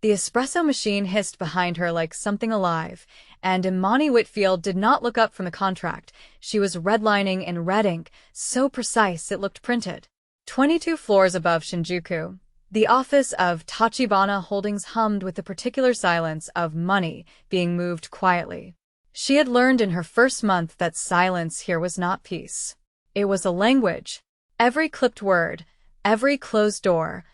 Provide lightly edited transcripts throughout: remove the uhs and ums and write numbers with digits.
The espresso machine hissed behind her like something alive, and Imani Whitfield did not look up from the contract. She was redlining in red ink, so precise it looked printed. 22 floors above Shinjuku, the office of Tachibana Holdings hummed with the particular silence of money being moved quietly. She had learned in her first month that silence here was not peace. It was a language. Every clipped word, every closed door,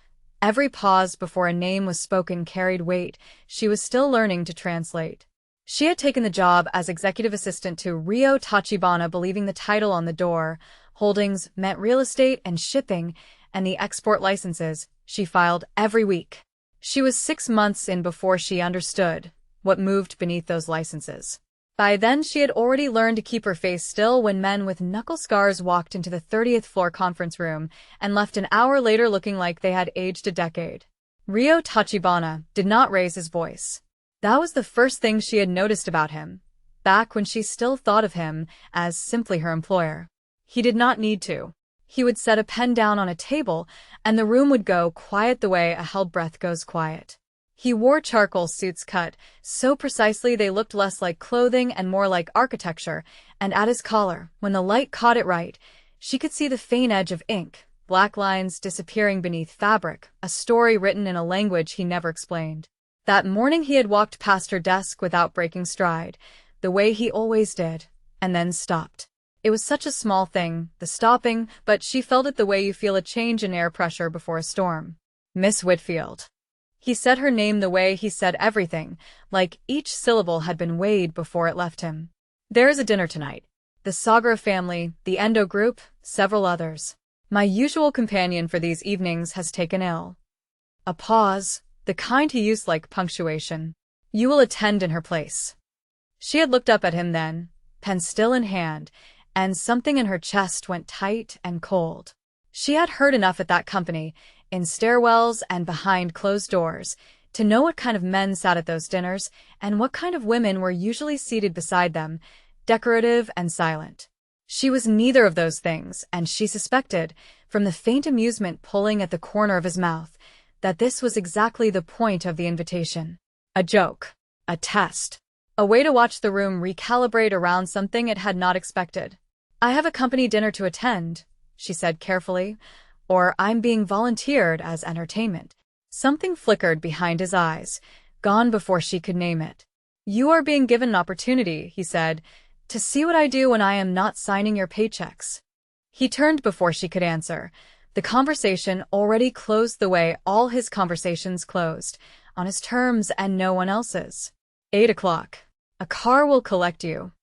every pause before a name was spoken carried weight. She was still learning to translate. She had taken the job as executive assistant to Rio Tachibana, believing the title on the door, Holdings, meant real estate and shipping, and the export licenses she filed every week. She was 6 months in before she understood what moved beneath those licenses. By then, she had already learned to keep her face still when men with knuckle scars walked into the 30th floor conference room and left an hour later looking like they had aged a decade. Rio Tachibana did not raise his voice. That was the first thing she had noticed about him, back when she still thought of him as simply her employer. He did not need to. He would set a pen down on a table, and the room would go quiet the way a held breath goes quiet. He wore charcoal suits cut so precisely they looked less like clothing and more like architecture, and at his collar, when the light caught it right, she could see the faint edge of ink, black lines disappearing beneath fabric, a story written in a language he never explained. That morning he had walked past her desk without breaking stride, the way he always did, and then stopped. It was such a small thing, the stopping, but she felt it the way you feel a change in air pressure before a storm. Miss Whitfield. He said her name the way he said everything, like each syllable had been weighed before it left him. There is a dinner tonight. The Sagara family, the Endo group, several others. My usual companion for these evenings has taken ill. A pause, the kind he used like punctuation. You will attend in her place. She had looked up at him then, pen still in hand, and something in her chest went tight and cold. She had heard enough at that company, in stairwells and behind closed doors, to know what kind of men sat at those dinners and what kind of women were usually seated beside them, decorative and silent. She was neither of those things, and she suspected, from the faint amusement pulling at the corner of his mouth, that this was exactly the point of the invitation. A joke. A test. A way to watch the room recalibrate around something it had not expected. I have a company dinner to attend, she said carefully, or I'm being volunteered as entertainment. Something flickered behind his eyes, gone before she could name it. You are being given an opportunity, he said, to see what I do when I am not signing your paychecks. He turned before she could answer. The conversation already closed the way all his conversations closed, on his terms and no one else's. 8 o'clock. A car will collect you.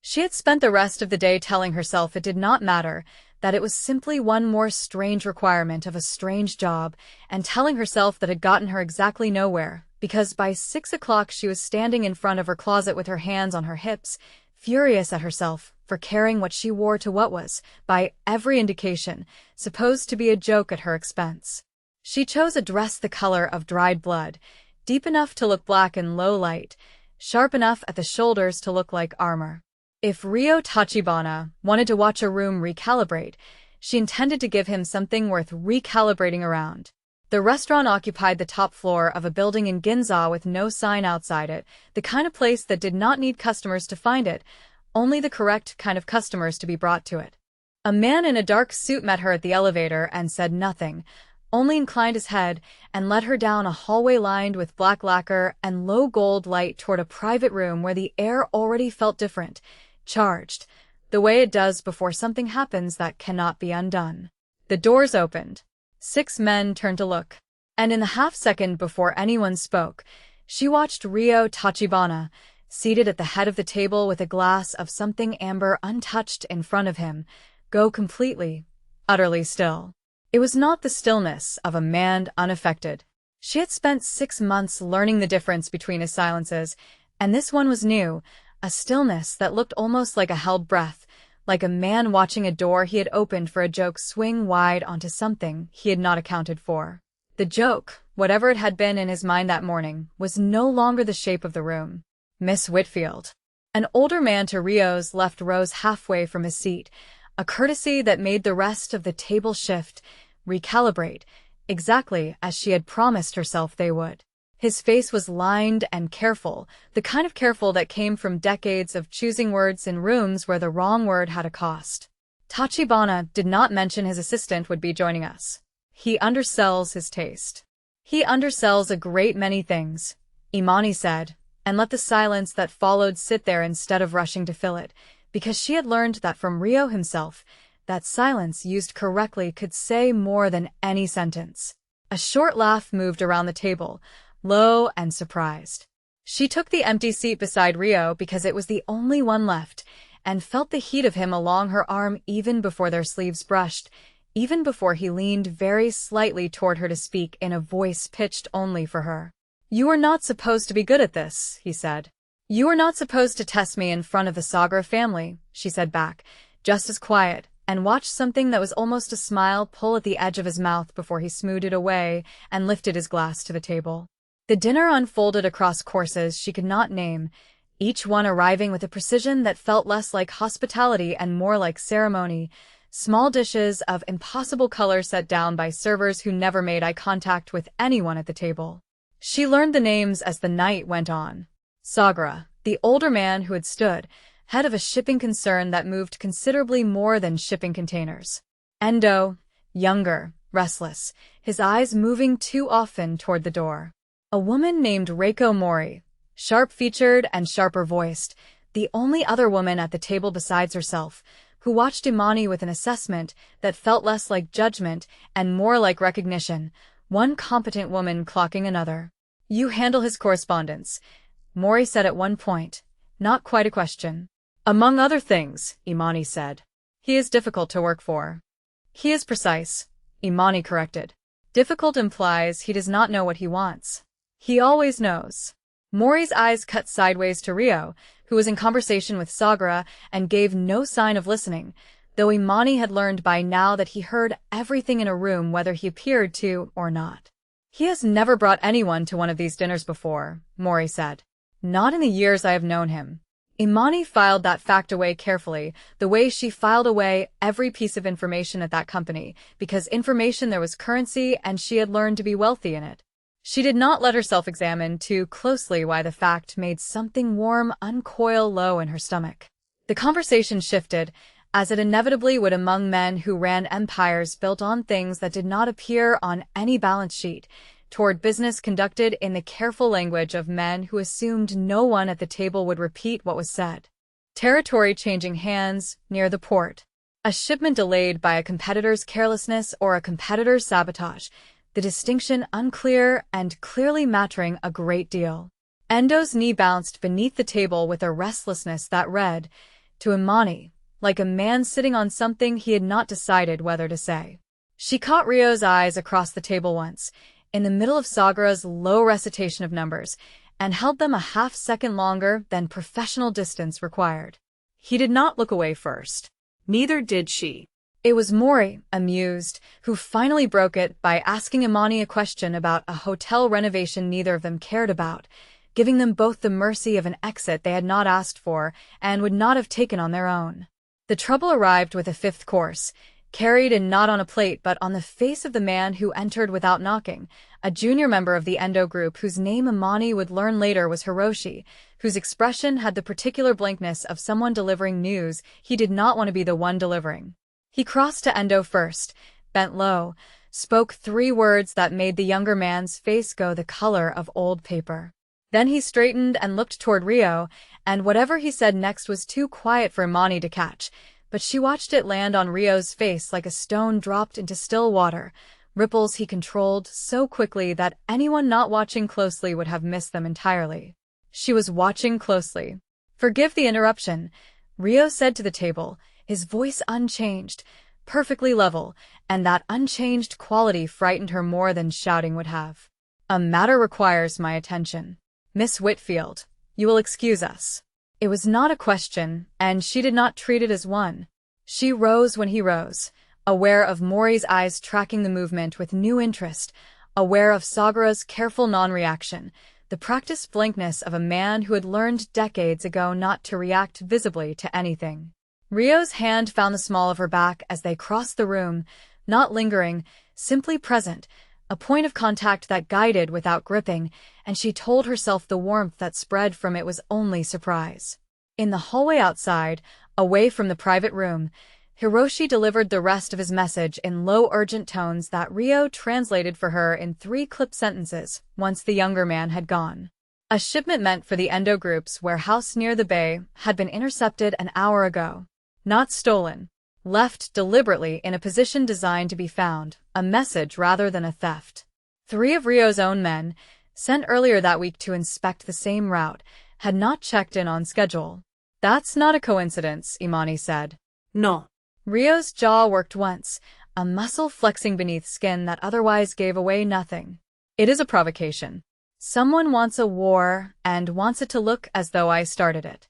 She had spent the rest of the day telling herself it did not matter, that it was simply one more strange requirement of a strange job, and telling herself that had gotten her exactly nowhere, because by 6 o'clock she was standing in front of her closet with her hands on her hips, furious at herself for caring what she wore to what was, by every indication, supposed to be a joke at her expense. She chose a dress the color of dried blood, deep enough to look black in low light, sharp enough at the shoulders to look like armor. If Rio Tachibana wanted to watch a room recalibrate, she intended to give him something worth recalibrating around. The restaurant occupied the top floor of a building in Ginza with no sign outside it, the kind of place that did not need customers to find it, only the correct kind of customers to be brought to it. A man in a dark suit met her at the elevator and said nothing, only inclined his head and led her down a hallway lined with black lacquer and low gold light toward a private room where the air already felt different, charged, the way it does before something happens that cannot be undone. The doors opened. 6 men turned to look, and in the half-second before anyone spoke, she watched Rio Tachibana, seated at the head of the table with a glass of something amber untouched in front of him, go completely, utterly still. It was not the stillness of a man unaffected. She had spent 6 months learning the difference between his silences, and this one was new, a stillness that looked almost like a held breath, like a man watching a door he had opened for a joke swing wide onto something he had not accounted for. The joke, whatever it had been in his mind that morning, was no longer the shape of the room. Miss Whitfield. An older man to Rio's left rose halfway from his seat, a courtesy that made the rest of the table shift, recalibrate, exactly as she had promised herself they would. His face was lined and careful, the kind of careful that came from decades of choosing words in rooms where the wrong word had a cost. Tachibana did not mention his assistant would be joining us. He undersells his taste. He undersells a great many things, Imani said, and let the silence that followed sit there instead of rushing to fill it, because she had learned that from Rio himself, that silence used correctly could say more than any sentence. A short laugh moved around the table, low and surprised. She took the empty seat beside Rio because it was the only one left, and felt the heat of him along her arm even before their sleeves brushed, even before he leaned very slightly toward her to speak in a voice pitched only for her. "You are not supposed to be good at this," he said. "You are not supposed to test me in front of the Sagra family," she said back, just as quiet, and watched something that was almost a smile pull at the edge of his mouth before he smoothed it away and lifted his glass to the table. The dinner unfolded across courses she could not name, each one arriving with a precision that felt less like hospitality and more like ceremony, small dishes of impossible color set down by servers who never made eye contact with anyone at the table. She learned the names as the night went on. Sagra, the older man who had stood, head of a shipping concern that moved considerably more than shipping containers. Endo, younger, restless, his eyes moving too often toward the door. A woman named Reiko Mori, sharp-featured and sharper-voiced, the only other woman at the table besides herself, who watched Imani with an assessment that felt less like judgment and more like recognition, one competent woman clocking another. "You handle his correspondence," Mori said at one point, not quite a question. "Among other things," Imani said. "He is difficult to work for." "He is precise," Imani corrected. "Difficult implies he does not know what he wants. He always knows." Mori's eyes cut sideways to Rio, who was in conversation with Sagra and gave no sign of listening, though Imani had learned by now that he heard everything in a room whether he appeared to or not. "He has never brought anyone to one of these dinners before," Mori said. "Not in the years I have known him." Imani filed that fact away carefully, the way she filed away every piece of information at that company, because information there was currency and she had learned to be wealthy in it. She did not let herself examine too closely why the fact made something warm uncoil low in her stomach. The conversation shifted, as it inevitably would among men who ran empires built on things that did not appear on any balance sheet, toward business conducted in the careful language of men who assumed no one at the table would repeat what was said. Territory changing hands near the port. A shipment delayed by a competitor's carelessness or a competitor's sabotage, the distinction unclear and clearly mattering a great deal. Endo's knee bounced beneath the table with a restlessness that read, to Imani, like a man sitting on something he had not decided whether to say. She caught Rio's eyes across the table once, in the middle of Sagra's low recitation of numbers, and held them a half-second longer than professional distance required. He did not look away first. Neither did she. It was Mori, amused, who finally broke it by asking Imani a question about a hotel renovation neither of them cared about, giving them both the mercy of an exit they had not asked for and would not have taken on their own. The trouble arrived with a fifth course, carried in not on a plate but on the face of the man who entered without knocking, a junior member of the Endo group whose name Imani would learn later was Hiroshi, whose expression had the particular blankness of someone delivering news he did not want to be the one delivering. He crossed to Endo first, bent low, spoke 3 words that made the younger man's face go the color of old paper. Then he straightened and looked toward Rio, and whatever he said next was too quiet for Imani to catch, but she watched it land on Rio's face like a stone dropped into still water, ripples he controlled so quickly that anyone not watching closely would have missed them entirely. She was watching closely. "Forgive the interruption," Rio said to the table, his voice unchanged, perfectly level, and that unchanged quality frightened her more than shouting would have. "A matter requires my attention. Miss Whitfield, you will excuse us." It was not a question, and she did not treat it as one. She rose when he rose, aware of Mori's eyes tracking the movement with new interest, aware of Sagra's careful non-reaction, the practiced blankness of a man who had learned decades ago not to react visibly to anything. Rio's hand found the small of her back as they crossed the room, not lingering, simply present, a point of contact that guided without gripping, and she told herself the warmth that spread from it was only surprise. In the hallway outside, away from the private room, Hiroshi delivered the rest of his message in low, urgent tones that Rio translated for her in 3 clipped sentences once the younger man had gone. A shipment meant for the Endo Group's warehouse near the bay had been intercepted an hour ago. Not stolen. Left deliberately in a position designed to be found, a message rather than a theft. 3 of Rio's own men, sent earlier that week to inspect the same route, had not checked in on schedule. That's not a coincidence, Imani said. No. Rio's jaw worked once, a muscle flexing beneath skin that otherwise gave away nothing. It is a provocation. Someone wants a war and wants it to look as though I started it.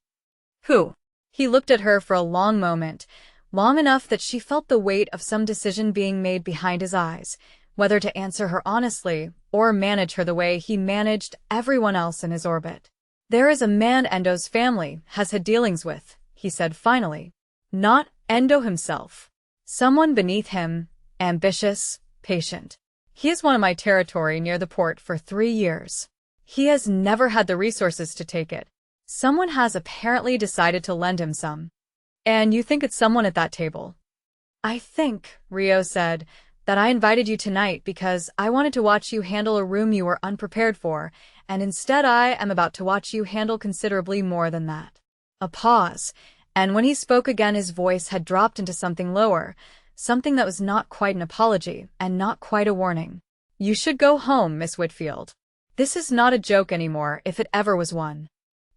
Who? He looked at her for a long moment, long enough that she felt the weight of some decision being made behind his eyes, whether to answer her honestly or manage her the way he managed everyone else in his orbit. There is a man Endo's family has had dealings with, he said finally. Not Endo himself. Someone beneath him, ambitious, patient. He is one of my territory near the port for 3 years. He has never had the resources to take it. Someone has apparently decided to lend him some. And you think it's someone at that table? I think, Rio said, that I invited you tonight because I wanted to watch you handle a room you were unprepared for, and instead I am about to watch you handle considerably more than that. A pause, and when he spoke again his voice had dropped into something lower, something that was not quite an apology and not quite a warning. You should go home, Miss Whitfield. This is not a joke anymore if it ever was one.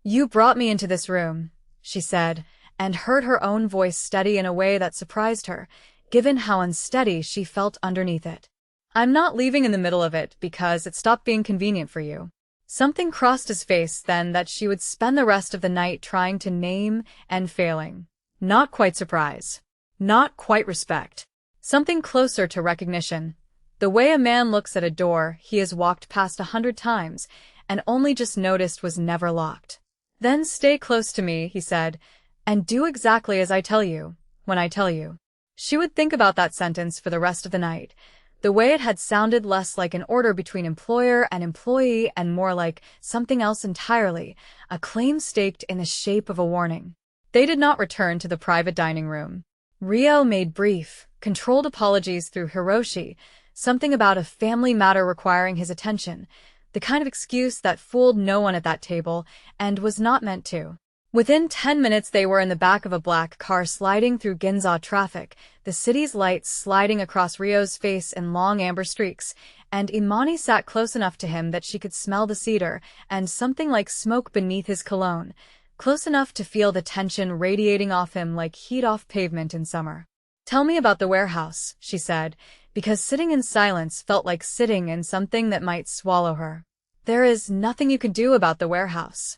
You brought me into this room, she said, and heard her own voice steady in a way that surprised her, given how unsteady she felt underneath it. I'm not leaving in the middle of it because it stopped being convenient for you. Something crossed his face then that she would spend the rest of the night trying to name and failing. Not quite surprise. Not quite respect. Something closer to recognition. The way a man looks at a door he has walked past 100 times and only just noticed was never locked. Then stay close to me, he said, and do exactly as I tell you, when I tell you. She would think about that sentence for the rest of the night. The way it had sounded less like an order between employer and employee and more like something else entirely, a claim staked in the shape of a warning. They did not return to the private dining room. Rio made brief, controlled apologies through Hiroshi, something about a family matter requiring his attention, the kind of excuse that fooled no one at that table and was not meant to. Within 10 minutes they were in the back of a black car sliding through Ginza traffic, the city's lights sliding across Rio's face in long amber streaks, and Imani sat close enough to him that she could smell the cedar and something like smoke beneath his cologne, close enough to feel the tension radiating off him like heat off pavement in summer. Tell me about the warehouse, she said, because sitting in silence felt like sitting in something that might swallow her. There is nothing you could do about the warehouse.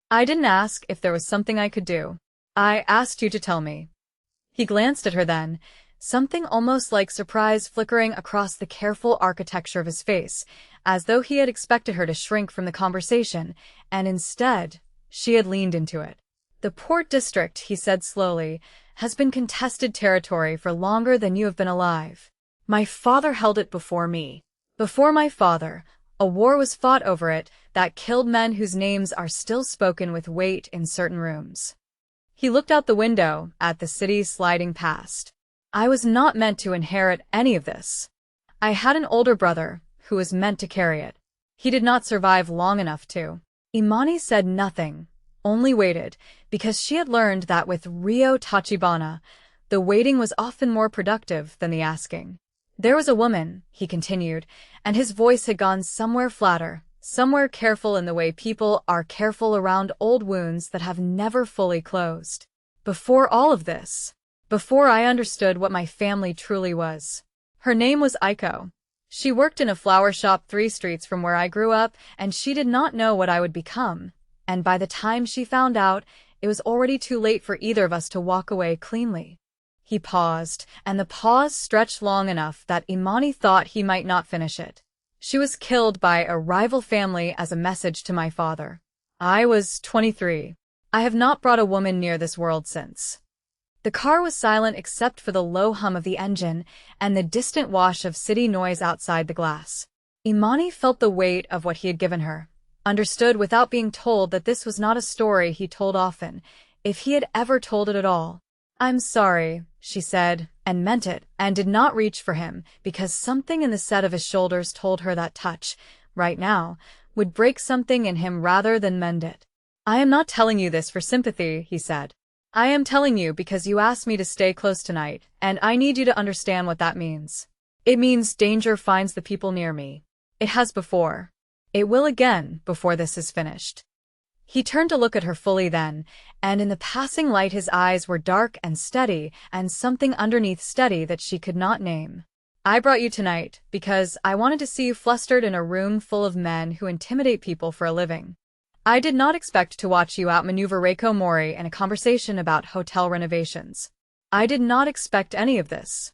I didn't ask if there was something I could do. I asked you to tell me. He glanced at her then, something almost like surprise flickering across the careful architecture of his face, as though he had expected her to shrink from the conversation, and instead, she had leaned into it. The Port District, he said slowly, has been contested territory for longer than you have been alive. My father held it before me. Before my father, a war was fought over it that killed men whose names are still spoken with weight in certain rooms. He looked out the window at the city sliding past. I was not meant to inherit any of this. I had an older brother who was meant to carry it. He did not survive long enough to. Imani said nothing, only waited, because she had learned that with Rio Tachibana, the waiting was often more productive than the asking. There was a woman, he continued, and his voice had gone somewhere flatter, somewhere careful in the way people are careful around old wounds that have never fully closed. Before all of this, before I understood what my family truly was. Her name was Aiko. She worked in a flower shop 3 streets from where I grew up, and she did not know what I would become, and by the time she found out, it was already too late for either of us to walk away cleanly. He paused, and the pause stretched long enough that Imani thought he might not finish it. She was killed by a rival family as a message to my father. I was 23. I have not brought a woman near this world since. The car was silent except for the low hum of the engine and the distant wash of city noise outside the glass. Imani felt the weight of what he had given her, understood without being told that this was not a story he told often, if he had ever told it at all. "I'm sorry," she said, and meant it, and did not reach for him, because something in the set of his shoulders told her that touch, right now, would break something in him rather than mend it. "I am not telling you this for sympathy," he said. "I am telling you because you asked me to stay close tonight, and I need you to understand what that means. It means danger finds the people near me. It has before. It will again before this is finished." He turned to look at her fully then, and in the passing light his eyes were dark and steady, and something underneath steady that she could not name. "I brought you tonight because I wanted to see you flustered in a room full of men who intimidate people for a living. I did not expect to watch you outmaneuver Reiko Mori in a conversation about hotel renovations. I did not expect any of this."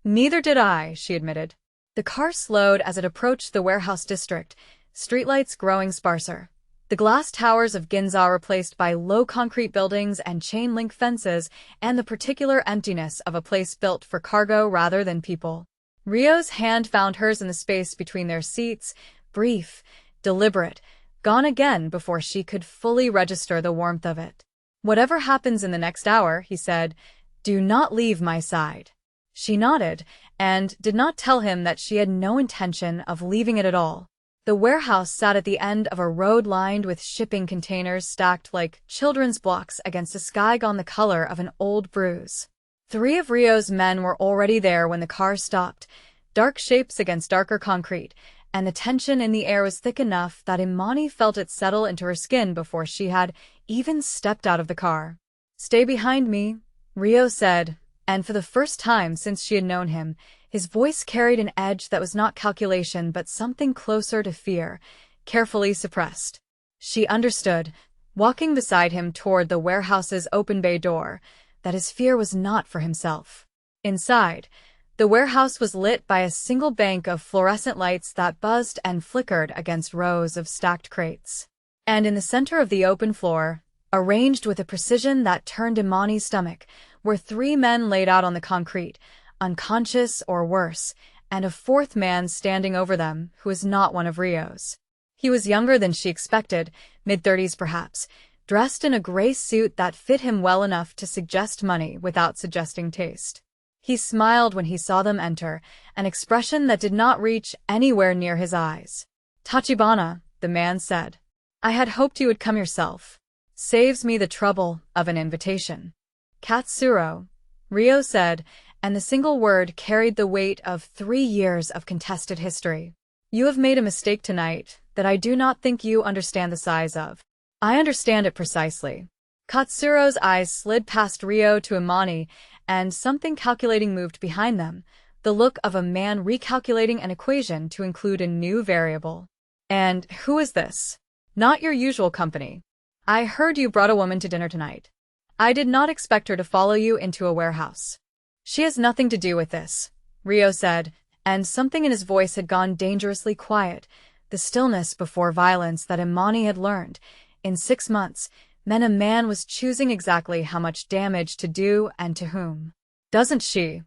"Neither did I," she admitted. The car slowed as it approached the warehouse district, streetlights growing sparser. The glass towers of Ginza replaced by low concrete buildings and chain-link fences, and the particular emptiness of a place built for cargo rather than people. Rio's hand found hers in the space between their seats, brief, deliberate, gone again before she could fully register the warmth of it. "Whatever happens in the next hour," he said, "do not leave my side." She nodded, and did not tell him that she had no intention of leaving it at all. The warehouse sat at the end of a road lined with shipping containers stacked like children's blocks against a sky gone the color of an old bruise. 3 of Rio's men were already there when the car stopped, dark shapes against darker concrete, and the tension in the air was thick enough that Imani felt it settle into her skin before she had even stepped out of the car. "Stay behind me," Rio said, and for the first time since she had known him, his voice carried an edge that was not calculation but something closer to fear, carefully suppressed. She understood, walking beside him toward the warehouse's open bay door, that his fear was not for himself. Inside, the warehouse was lit by a single bank of fluorescent lights that buzzed and flickered against rows of stacked crates. And in the center of the open floor, arranged with a precision that turned Imani's stomach, were 3 men laid out on the concrete, unconscious or worse, and a 4th man standing over them who was not one of Rio's. He was younger than she expected, mid-30s perhaps, dressed in a gray suit that fit him well enough to suggest money without suggesting taste. He smiled when he saw them enter, an expression that did not reach anywhere near his eyes. "Tachibana," the man said. "I had hoped you would come yourself. Saves me the trouble of an invitation." "Katsuro," Rio said, and the single word carried the weight of 3 years of contested history. "You have made a mistake tonight that I do not think you understand the size of." "I understand it precisely." Katsuro's eyes slid past Rio to Imani, and something calculating moved behind them, the look of a man recalculating an equation to include a new variable. "And who is this?" "Not your usual company. I heard you brought a woman to dinner tonight. I did not expect her to follow you into a warehouse." "She has nothing to do with this," Rio said, and something in his voice had gone dangerously quiet, the stillness before violence that Imani had learned. In 6 months, then a man was choosing exactly how much damage to do and to whom. "Doesn't she?"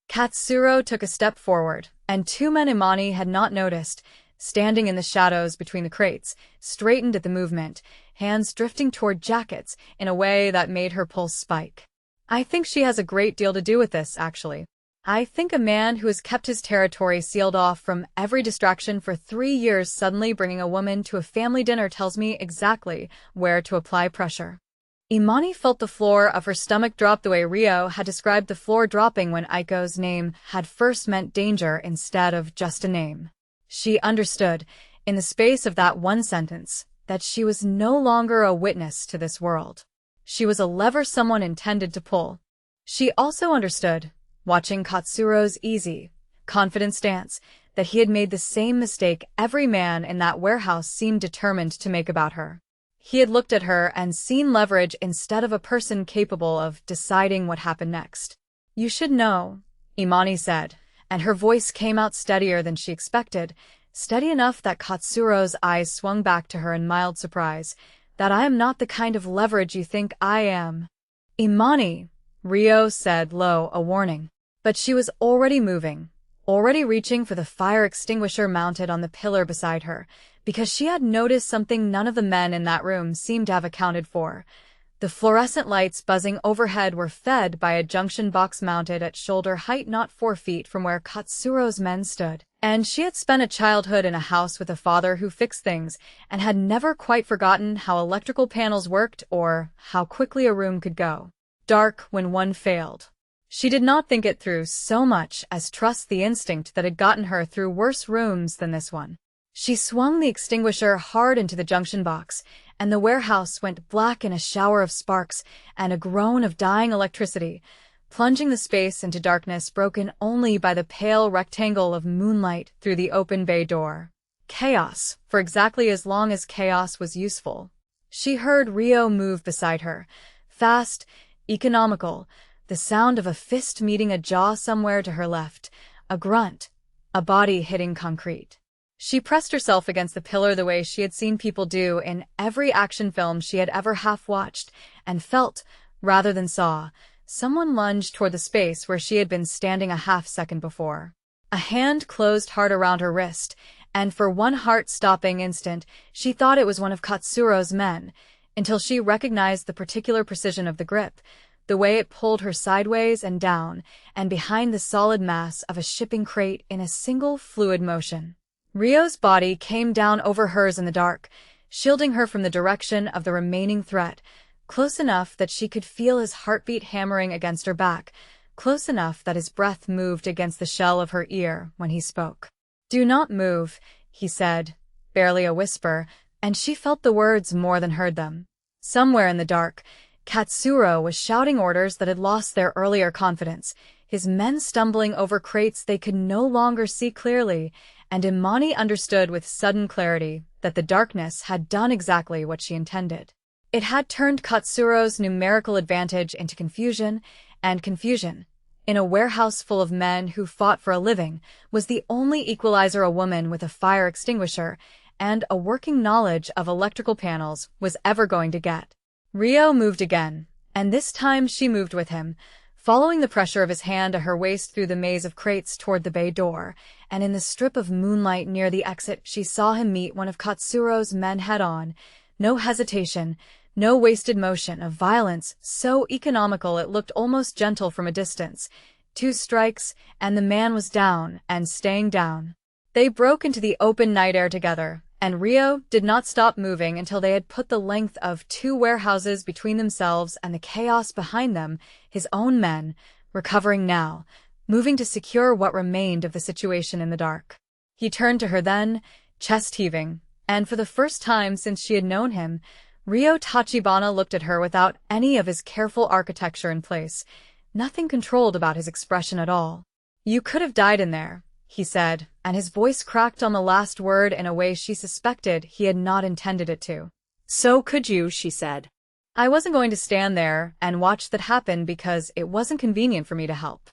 Katsuro took a step forward, and 2 men Imani had not noticed, standing in the shadows between the crates, straightened at the movement, hands drifting toward jackets in a way that made her pulse spike. "I think she has a great deal to do with this, actually. I think a man who has kept his territory sealed off from every distraction for 3 years suddenly bringing a woman to a family dinner tells me exactly where to apply pressure." Imani felt the floor of her stomach drop the way Rio had described the floor dropping when Aiko's name had first meant danger instead of just a name. She understood, in the space of that one sentence, that she was no longer a witness to this world. She was a lever someone intended to pull. She also understood, watching Katsuro's easy, confident stance, that he had made the same mistake every man in that warehouse seemed determined to make about her. He had looked at her and seen leverage instead of a person capable of deciding what happened next. "You should know," Imani said, and her voice came out steadier than she expected, steady enough that Katsuro's eyes swung back to her in mild surprise, "that I am not the kind of leverage you think I am." "Imani," Rio said low, a warning. But she was already moving, already reaching for the fire extinguisher mounted on the pillar beside her, because she had noticed something none of the men in that room seemed to have accounted for. The fluorescent lights buzzing overhead were fed by a junction box mounted at shoulder height not 4 feet from where Katsuro's men stood. And she had spent a childhood in a house with a father who fixed things and had never quite forgotten how electrical panels worked or how quickly a room could go dark when one failed. She did not think it through so much as trust the instinct that had gotten her through worse rooms than this one. She swung the extinguisher hard into the junction box, and the warehouse went black in a shower of sparks and a groan of dying electricity, plunging the space into darkness broken only by the pale rectangle of moonlight through the open bay door. Chaos, for exactly as long as chaos was useful. She heard Rio move beside her, fast, economical, the sound of a fist meeting a jaw somewhere to her left, a grunt, a body hitting concrete. She pressed herself against the pillar the way she had seen people do in every action film she had ever half-watched, and felt, rather than saw, someone lunge toward the space where she had been standing a half-second before. A hand closed hard around her wrist, and for one heart-stopping instant she thought it was one of Katsuro's men, until she recognized the particular precision of the grip, the way it pulled her sideways and down, and behind the solid mass of a shipping crate in a single fluid motion. Rio's body came down over hers in the dark, shielding her from the direction of the remaining threat, close enough that she could feel his heartbeat hammering against her back, close enough that his breath moved against the shell of her ear when he spoke. "Do not move," he said, barely a whisper, and she felt the words more than heard them. Somewhere in the dark, Katsuro was shouting orders that had lost their earlier confidence, his men stumbling over crates they could no longer see clearly, and Imani understood with sudden clarity that the darkness had done exactly what she intended. It had turned Katsuro's numerical advantage into confusion, and confusion, in a warehouse full of men who fought for a living, was the only equalizer a woman with a fire extinguisher and a working knowledge of electrical panels was ever going to get. Rio moved again, and this time she moved with him, following the pressure of his hand to her waist through the maze of crates toward the bay door, and in the strip of moonlight near the exit she saw him meet one of Katsuro's men head-on. No hesitation, no wasted motion, of violence so economical it looked almost gentle from a distance. 2 strikes, and the man was down, and staying down. They broke into the open night air together, and Rio did not stop moving until they had put the length of 2 warehouses between themselves and the chaos behind them, his own men, recovering now, moving to secure what remained of the situation in the dark. He turned to her then, chest heaving, and for the first time since she had known him, Rio Tachibana looked at her without any of his careful architecture in place, nothing controlled about his expression at all. "You could have died in there," he said, and his voice cracked on the last word in a way she suspected he had not intended it to. "So could you," she said. "I wasn't going to stand there and watch that happen because it wasn't convenient for me to help."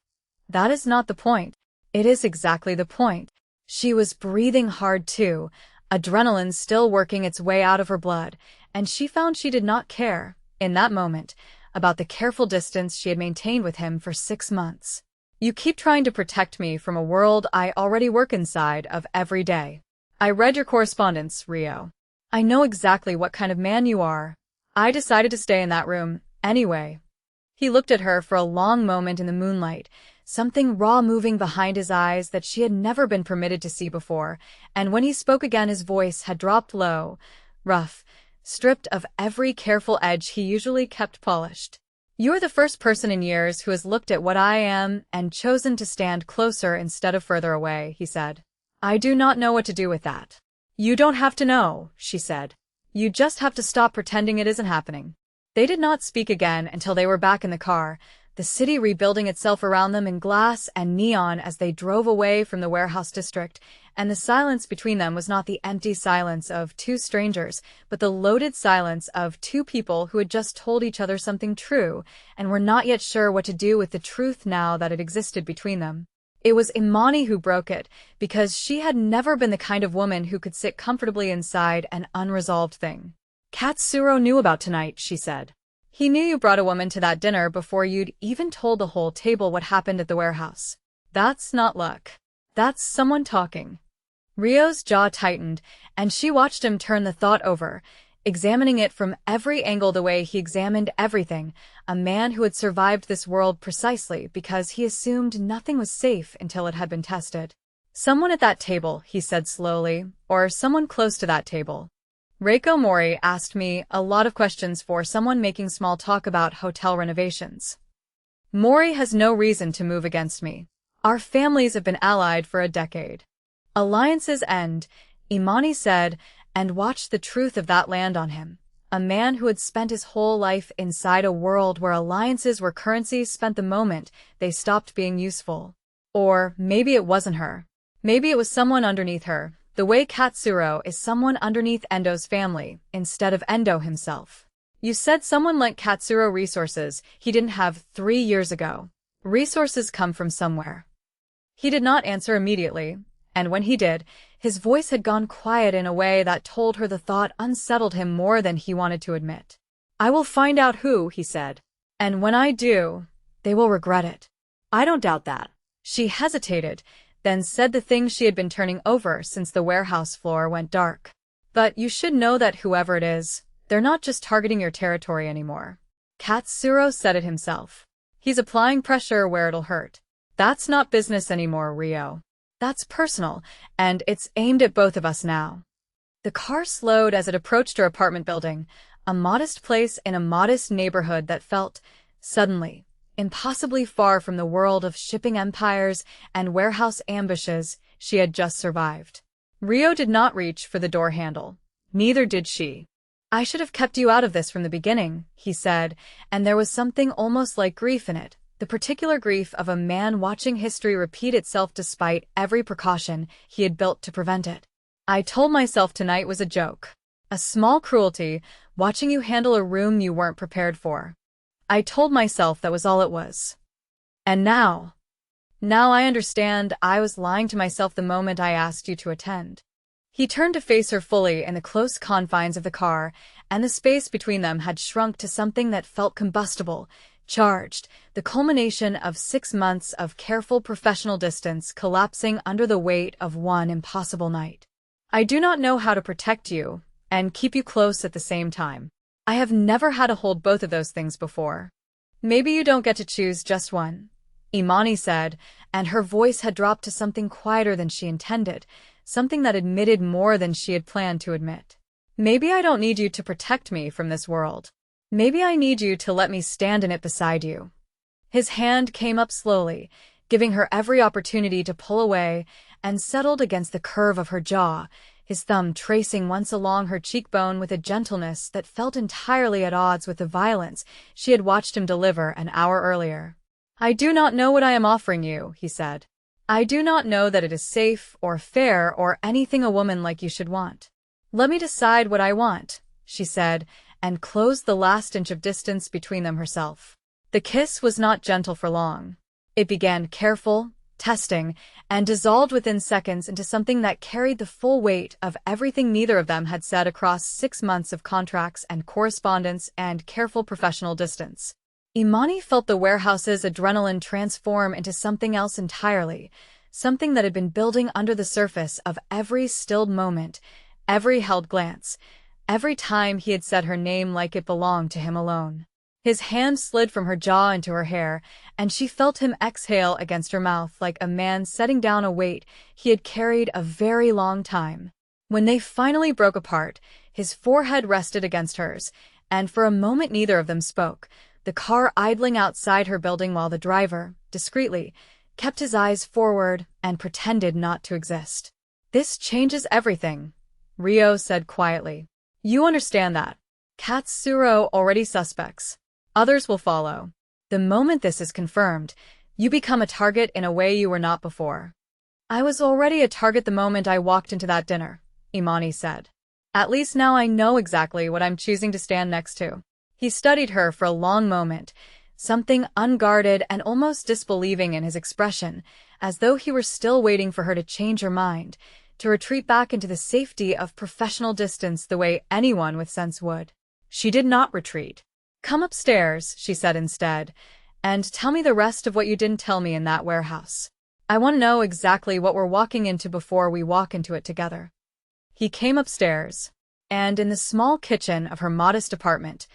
"That is not the point." "It is exactly the point." She was breathing hard too, adrenaline still working its way out of her blood, and she found she did not care, in that moment, about the careful distance she had maintained with him for 6 months. "You keep trying to protect me from a world I already work inside of every day. I read your correspondence, Rio. I know exactly what kind of man you are. I decided to stay in that room, anyway." He looked at her for a long moment in the moonlight, something raw moving behind his eyes that she had never been permitted to see before, and when he spoke again his voice had dropped low, rough, stripped of every careful edge he usually kept polished. "You're the first person in years who has looked at what I am and chosen to stand closer instead of further away," he said. "I do not know what to do with that." "You don't have to know," she said. "You just have to stop pretending it isn't happening." They did not speak again until they were back in the car, the city rebuilding itself around them in glass and neon as they drove away from the warehouse district, and the silence between them was not the empty silence of 2 strangers, but the loaded silence of 2 people who had just told each other something true, and were not yet sure what to do with the truth now that it existed between them. It was Imani who broke it, because she had never been the kind of woman who could sit comfortably inside an unresolved thing. "Katsuro knew about tonight," she said. He knew you brought a woman to that dinner before you'd even told the whole table what happened at the warehouse. That's not luck. That's someone talking. Rio's jaw tightened, and she watched him turn the thought over, examining it from every angle the way he examined everything, a man who had survived this world precisely because he assumed nothing was safe until it had been tested. Someone at that table, he said slowly, or someone close to that table. Reiko Mori asked me a lot of questions for someone making small talk about hotel renovations. Mori has no reason to move against me. Our families have been allied for a decade. Alliances end, Imani said, and watched the truth of that land on him. A man who had spent his whole life inside a world where alliances were currencies spent the moment they stopped being useful. Or maybe it wasn't her. Maybe it was someone underneath her, the way Katsuro is someone underneath Endo's family, instead of Endo himself. You said someone lent Katsuro resources he didn't have 3 years ago. Resources come from somewhere. He did not answer immediately, and when he did, his voice had gone quiet in a way that told her the thought unsettled him more than he wanted to admit. I will find out who, he said. And when I do, they will regret it. I don't doubt that. She hesitated, then said the thing she had been turning over since the warehouse floor went dark. But you should know that whoever it is, they're not just targeting your territory anymore. Katsuro said it himself. He's applying pressure where it'll hurt. That's not business anymore, Rio. That's personal, and it's aimed at both of us now. The car slowed as it approached her apartment building, a modest place in a modest neighborhood that felt, suddenly, impossibly far from the world of shipping empires and warehouse ambushes she had just survived. Rio did not reach for the door handle. Neither did she. I should have kept you out of this from the beginning, he said, and there was something almost like grief in it, the particular grief of a man watching history repeat itself despite every precaution he had built to prevent it. I told myself tonight was a joke. A small cruelty, watching you handle a room you weren't prepared for. I told myself that was all it was. And now I understand I was lying to myself the moment I asked you to attend. He turned to face her fully in the close confines of the car, and the space between them had shrunk to something that felt combustible, charged, the culmination of 6 months of careful professional distance collapsing under the weight of one impossible night. I do not know how to protect you and keep you close at the same time. I have never had to hold both of those things before. Maybe you don't get to choose just one, Imani said, and her voice had dropped to something quieter than she intended, something that admitted more than she had planned to admit. Maybe I don't need you to protect me from this world. Maybe I need you to let me stand in it beside you. His hand came up slowly, giving her every opportunity to pull away, and settled against the curve of her jaw, his thumb tracing once along her cheekbone with a gentleness that felt entirely at odds with the violence she had watched him deliver an hour earlier. I do not know what I am offering you, he said. I do not know that it is safe or fair or anything a woman like you should want. Let me decide what I want, she said, and closed the last inch of distance between them herself. The kiss was not gentle for long. It began careful, testing, and dissolved within seconds into something that carried the full weight of everything neither of them had said across 6 months of contracts and correspondence and careful professional distance. Imani felt the warehouse's adrenaline transform into something else entirely, something that had been building under the surface of every stilled moment, every held glance, every time he had said her name like it belonged to him alone. His hand slid from her jaw into her hair, and she felt him exhale against her mouth like a man setting down a weight he had carried a very long time. When they finally broke apart, his forehead rested against hers, and for a moment neither of them spoke, the car idling outside her building while the driver, discreetly, kept his eyes forward and pretended not to exist. This changes everything, Rio said quietly. You understand that. Katsuro already suspects. Others will follow. The moment this is confirmed, you become a target in a way you were not before. I was already a target the moment I walked into that dinner, Imani said. At least now I know exactly what I'm choosing to stand next to. He studied her for a long moment, something unguarded and almost disbelieving in his expression, as though he were still waiting for her to change her mind, to retreat back into the safety of professional distance the way anyone with sense would. She did not retreat. Come upstairs, she said instead, and tell me the rest of what you didn't tell me in that warehouse. I want to know exactly what we're walking into before we walk into it together. He came upstairs, and in the small kitchen of her modest apartment,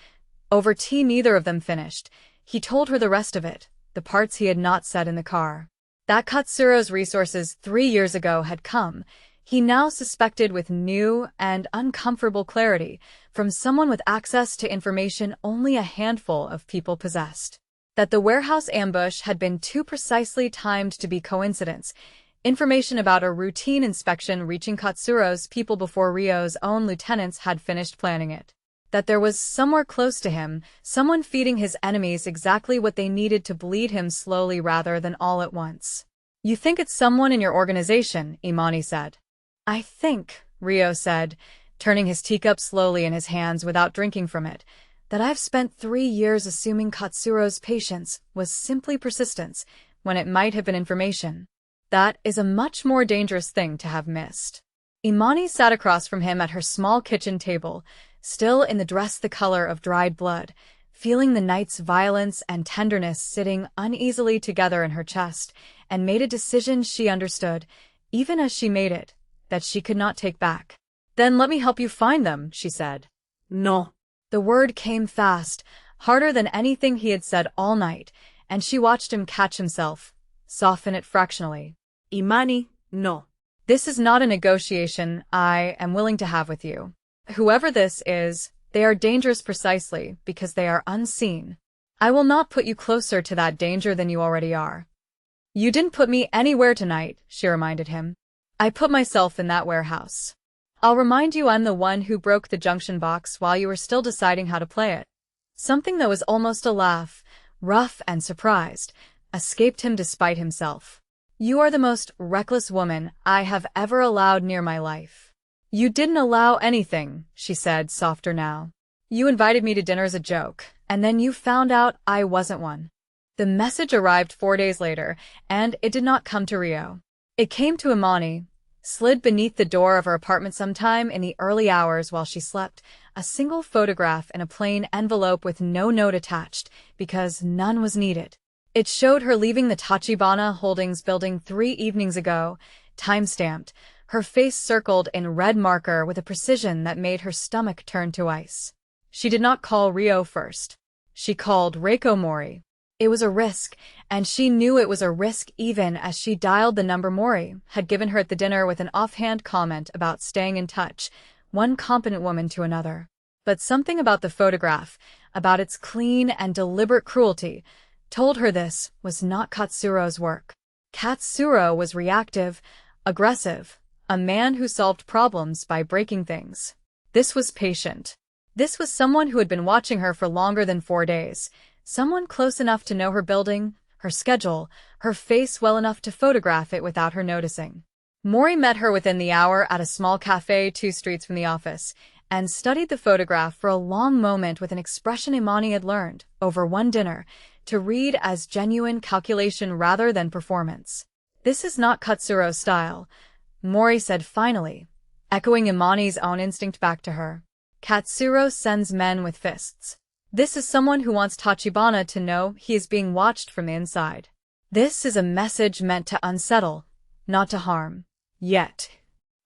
over tea neither of them finished, he told her the rest of it, the parts he had not said in the car. That Katsuro's resources 3 years ago had come, he now suspected with new and uncomfortable clarity, from someone with access to information only a handful of people possessed. That the warehouse ambush had been too precisely timed to be coincidence, information about a routine inspection reaching Katsuro's people before Ryo's own lieutenants had finished planning it. That there was somewhere close to him, someone feeding his enemies exactly what they needed to bleed him slowly rather than all at once. You think it's someone in your organization, Imani said. I think, Ryo said, turning his teacup slowly in his hands without drinking from it, that I've spent 3 years assuming Katsuro's patience was simply persistence, when it might have been information. That is a much more dangerous thing to have missed. Imani sat across from him at her small kitchen table, still in the dress the color of dried blood, feeling the night's violence and tenderness sitting uneasily together in her chest, and made a decision she understood, even as she made it, that she could not take back. Then let me help you find them, she said. No. The word came fast, harder than anything he had said all night, and she watched him catch himself, soften it fractionally. Imani, no. This is not a negotiation I am willing to have with you. Whoever this is, they are dangerous precisely because they are unseen. I will not put you closer to that danger than you already are. You didn't put me anywhere tonight, she reminded him. I put myself in that warehouse. I'll remind you I'm the one who broke the junction box while you were still deciding how to play it. Something that was almost a laugh, rough and surprised, escaped him despite himself. You are the most reckless woman I have ever allowed near my life. You didn't allow anything, she said, softer now. You invited me to dinner as a joke, and then you found out I wasn't one. The message arrived 4 days later, and it did not come to Ryo. It came to Imani, slid beneath the door of her apartment sometime in the early hours while she slept, a single photograph in a plain envelope with no note attached, because none was needed. It showed her leaving the Tachibana Holdings building 3 evenings ago, time-stamped, her face circled in red marker with a precision that made her stomach turn to ice. She did not call Ryo first. She called Reiko Mori. It was a risk, and she knew it was a risk even as she dialed the number Mori had given her at the dinner with an offhand comment about staying in touch, one competent woman to another. But something about the photograph, about its clean and deliberate cruelty, told her this was not Katsuro's work. Katsuro was reactive, aggressive, a man who solved problems by breaking things. This was patient. This was someone who had been watching her for longer than 4 days. Someone close enough to know her building, her schedule, her face well enough to photograph it without her noticing. Mori met her within the hour at a small cafe 2 streets from the office, and studied the photograph for a long moment with an expression Imani had learned, over one dinner, to read as genuine calculation rather than performance. This is not Katsuro's style, Mori said finally, echoing Imani's own instinct back to her. Katsuro sends men with fists. This is someone who wants Tachibana to know he is being watched from the inside. This is a message meant to unsettle, not to harm. Yet,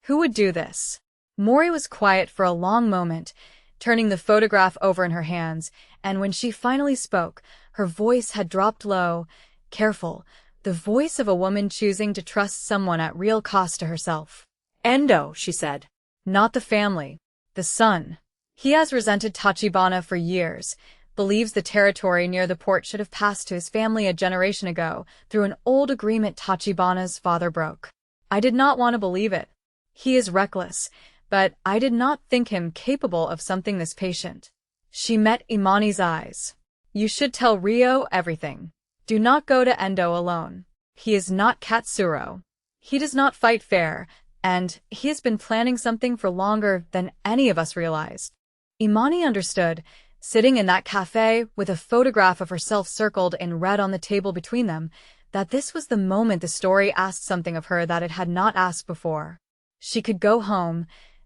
who would do this? Mori was quiet for a long moment, turning the photograph over in her hands, and when she finally spoke, her voice had dropped low, careful, the voice of a woman choosing to trust someone at real cost to herself. Endo, she said. Not the family. The son. He has resented Tachibana for years, believes the territory near the port should have passed to his family a generation ago through an old agreement Tachibana's father broke. I did not want to believe it. He is reckless, but I did not think him capable of something this patient. She met Imani's eyes. You should tell Ryo everything. Do not go to Endo alone. He is not Katsuro. He does not fight fair, and he has been planning something for longer than any of us realized. Imani understood, sitting in that cafe with a photograph of herself circled in red on the table between them, that this was the moment the story asked something of her that it had not asked before. She could go home,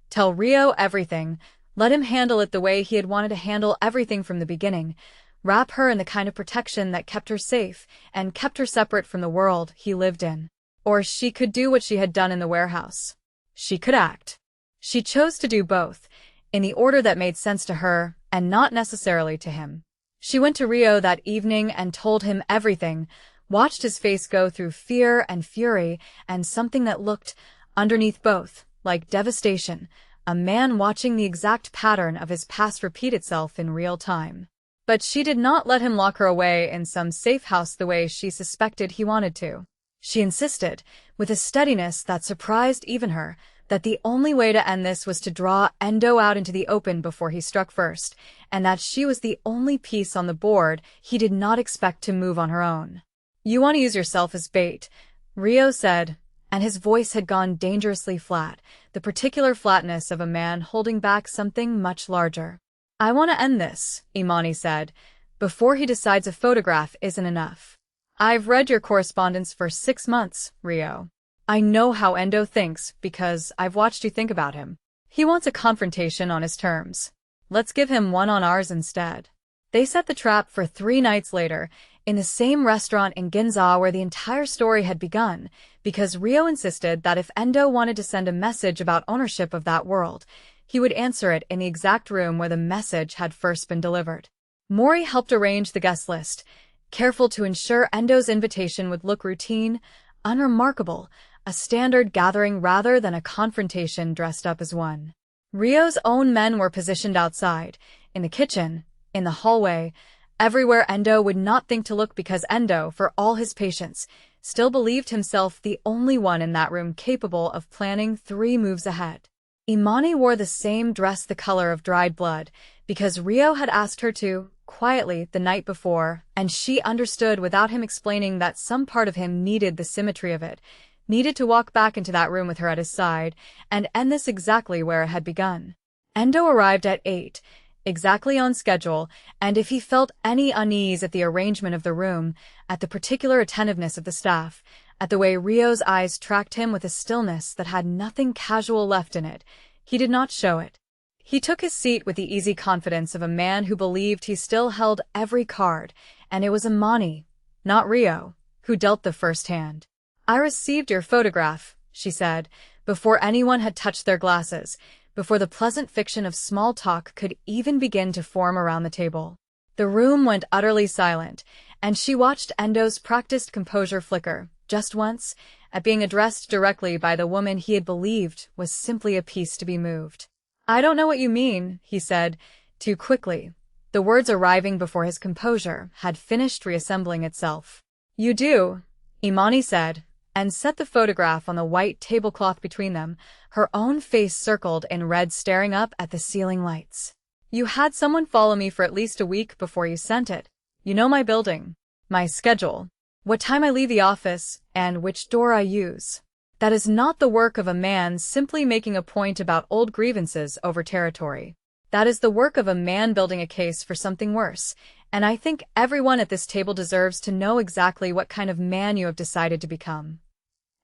tell Ryo everything, Let him handle it the way he had wanted to handle everything from the beginning, wrap her in the kind of protection that kept her safe and kept her separate from the world he lived in. Or she could do what she had done in the warehouse. She could act. She chose to do both, in the order that made sense to her and not necessarily to him. She went to Rio that evening and told him everything, watched his face go through fear and fury and something that looked, underneath both, like devastation, a man watching the exact pattern of his past repeat itself in real time. But she did not let him lock her away in some safe house the way she suspected he wanted to. She insisted, with a steadiness that surprised even her, that the only way to end this was to draw Endo out into the open before he struck first, and that she was the only piece on the board he did not expect to move on her own. "You want to use yourself as bait," Rio said, and his voice had gone dangerously flat, the particular flatness of a man holding back something much larger. "I want to end this," Imani said, "before he decides a photograph isn't enough." "I've read your correspondence for 6 months, Rio. I know how Endo thinks because I've watched you think about him. He wants a confrontation on his terms. Let's give him one on ours instead." They set the trap for 3 nights later, in the same restaurant in Ginza where the entire story had begun, because Rio insisted that if Endo wanted to send a message about ownership of that world, he would answer it in the exact room where the message had first been delivered. Mori helped arrange the guest list, careful to ensure Endo's invitation would look routine, unremarkable, a standard gathering rather than a confrontation dressed up as one. Rio's own men were positioned outside, in the kitchen, in the hallway, everywhere Endo would not think to look because Endo, for all his patience, still believed himself the only one in that room capable of planning 3 moves ahead. Imani wore the same dress the color of dried blood, because Rio had asked her to, quietly, the night before, and she understood without him explaining that some part of him needed the symmetry of it, needed to walk back into that room with her at his side, and end this exactly where it had begun. Endo arrived at 8, exactly on schedule, and if he felt any unease at the arrangement of the room, at the particular attentiveness of the staff, at the way Rio's eyes tracked him with a stillness that had nothing casual left in it, he did not show it. He took his seat with the easy confidence of a man who believed he still held every card, and it was Imani, not Rio, who dealt the first hand. "I received your photograph," she said, before anyone had touched their glasses, before the pleasant fiction of small talk could even begin to form around the table. The room went utterly silent, and she watched Endo's practiced composure flicker, just once, at being addressed directly by the woman he had believed was simply a piece to be moved. "I don't know what you mean," he said, too quickly, the words arriving before his composure had finished reassembling itself. "You do," Imani said, and set the photograph on the white tablecloth between them, her own face circled in red staring up at the ceiling lights. "You had someone follow me for at least a week before you sent it. You know my building, my schedule, what time I leave the office, and which door I use. That is not the work of a man simply making a point about old grievances over territory. That is the work of a man building a case for something worse, and I think everyone at this table deserves to know exactly what kind of man you have decided to become."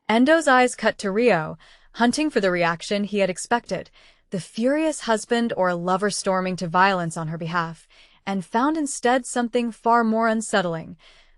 Endo's eyes cut to Rio, hunting for the reaction he had expected, the furious husband or lover storming to violence on her behalf, and found instead something far more unsettling.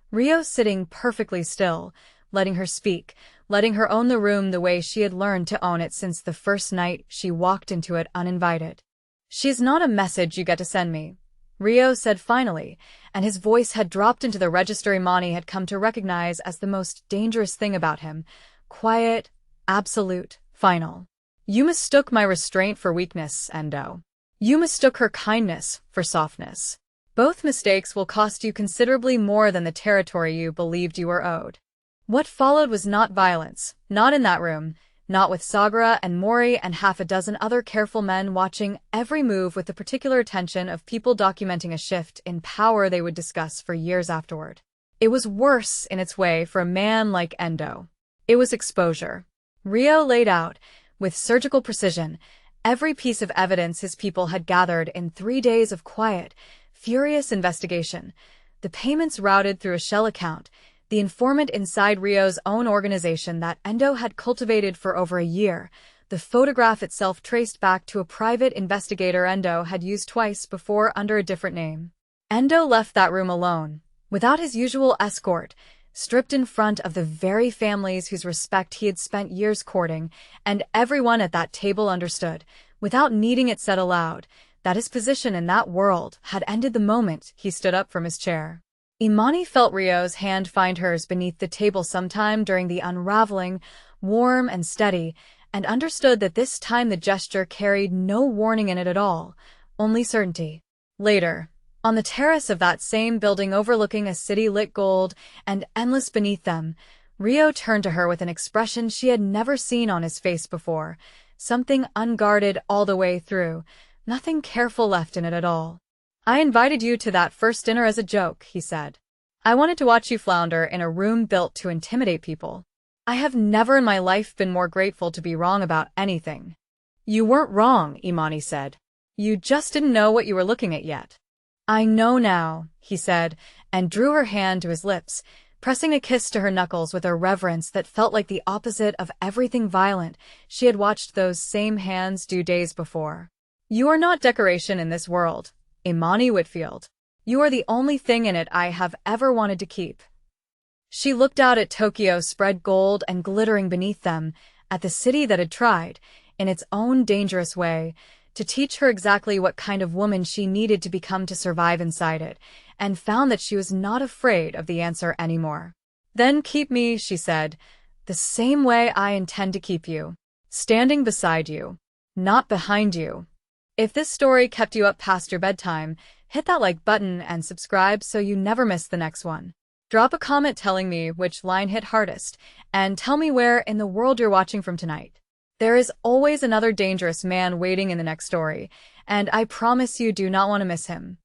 Rio sitting perfectly still, letting her speak, letting her own the room the way she had learned to own it since the first night she walked into it uninvited. "She's not a message you get to send me," Rio said finally, and his voice had dropped into the register Imani had come to recognize as the most dangerous thing about him, quiet, absolute, final. "You mistook my restraint for weakness, Endo. You mistook her kindness for softness. Both mistakes will cost you considerably more than the territory you believed you were owed." What followed was not violence, not in that room, not with Sagara and Mori and half a dozen other careful men watching every move with the particular attention of people documenting a shift in power they would discuss for years afterward. It was worse in its way for a man like Endo. It was exposure. Rio laid out, with surgical precision, every piece of evidence his people had gathered in 3 days of quiet, furious investigation, the payments routed through a shell account, the informant inside Rio's own organization that Endo had cultivated for over a year, The photograph itself traced back to a private investigator Endo had used twice before under a different name. Endo left that room alone, without his usual escort, stripped in front of the very families whose respect he had spent years courting, and everyone at that table understood, without needing it said aloud, that his position in that world had ended the moment he stood up from his chair. Imani felt Rio's hand find hers beneath the table sometime during the unraveling, warm and steady, and understood that this time the gesture carried no warning in it at all, only certainty. Later, on the terrace of that same building overlooking a city lit gold and endless beneath them, Rio turned to her with an expression she had never seen on his face before, something unguarded all the way through, nothing careful left in it at all. "I invited you to that first dinner as a joke," he said. "I wanted to watch you flounder in a room built to intimidate people. I have never in my life been more grateful to be wrong about anything." "You weren't wrong," Imani said. "You just didn't know what you were looking at yet." "I know now," he said, and drew her hand to his lips, pressing a kiss to her knuckles with a reverence that felt like the opposite of everything violent she had watched those same hands do days before. "You are not decoration in this world, Imani Whitfield. You are the only thing in it I have ever wanted to keep." She looked out at Tokyo spread gold and glittering beneath them, at the city that had tried, in its own dangerous way, to teach her exactly what kind of woman she needed to become to survive inside it, and found that she was not afraid of the answer anymore. "Then keep me," she said, "the same way I intend to keep you. Standing beside you, not behind you." If this story kept you up past your bedtime, hit that like button and subscribe so you never miss the next one. Drop a comment telling me which line hit hardest, and tell me where in the world you're watching from tonight. There is always another dangerous man waiting in the next story, and I promise you do not want to miss him.